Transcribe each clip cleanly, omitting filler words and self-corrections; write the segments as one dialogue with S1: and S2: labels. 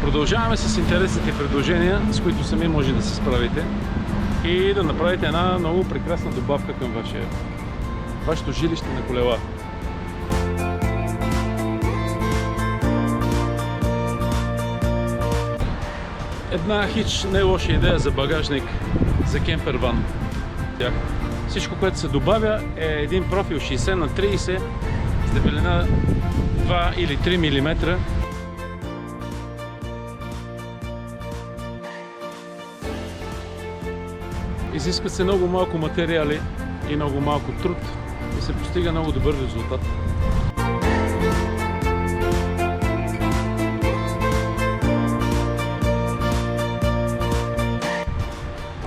S1: Продължаваме с интересните предложения, с които сами може да се справите и да направите една много прекрасна добавка към вашето жилище на колела. Една хич не е лоша идея за багажник за кемпер ван. Всичко, което се добавя, е един профил 60 на 30 с дебелина 2 или 3 мм. Изискват се много малко материали и много малко труд и се постига много добър резултат.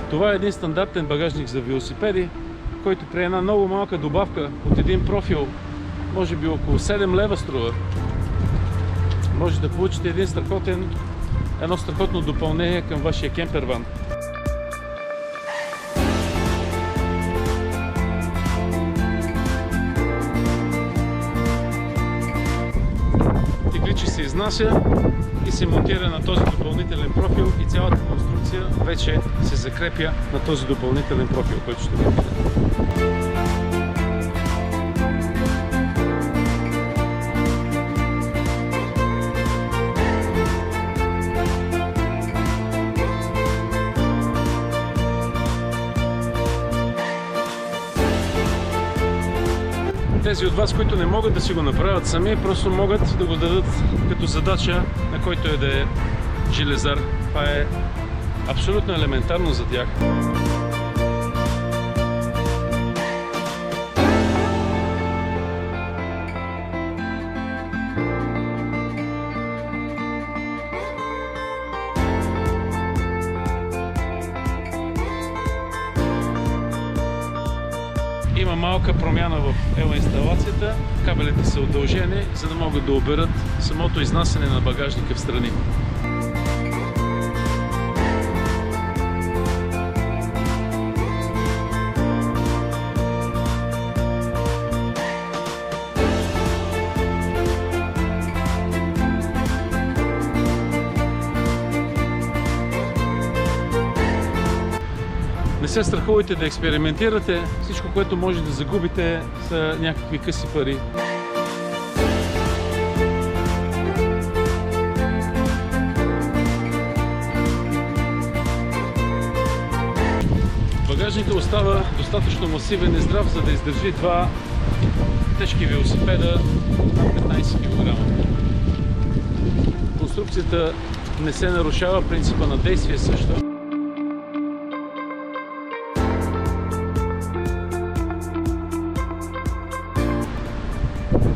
S1: Това е един стандартен багажник за велосипеди, който при една много малка добавка от един профил, може би около 7 лева струва, може да получите едно страхотно допълнение към вашия кемпер ван. Тегличи се изнася и се монтира на този допълнителен профил и цялата конструкция вече се закрепя на този допълнителен профил, който ще видите. Тези от вас, които не могат да си го направят сами, просто могат да го дадат като задача на който е да е железар. Това е абсолютно елементарно за тях. Има малка промяна в елоинсталацията. Кабелите са удължени, за да могат да оберат самото изнасяне на багажника в страни. Не се страхувайте да експериментирате. Всичко, което може да загубите, са някакви къси пари. Багажникът остава достатъчно масивен и здрав, за да издържи два тежки велосипеда на 15 кг. Конструкцията не се нарушава, принципа на действие също.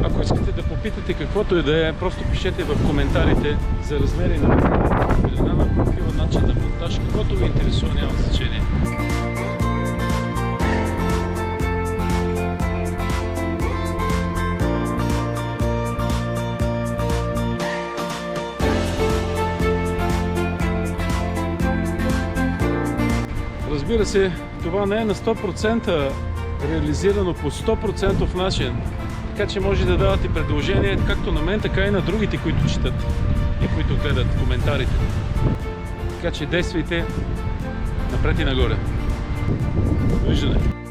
S1: Ако искате да попитате каквото и да е, просто пишете в коментарите за размери на дебелина на профила, начин на монтаж, каквото ви интересува, няма значение. Разбира се, това не е на 100% реализирано по 100% начин. Така че може да давате предложения както на мен, така и на другите, които четат и които гледат коментарите. Така че действайте напред и нагоре. Довиждане!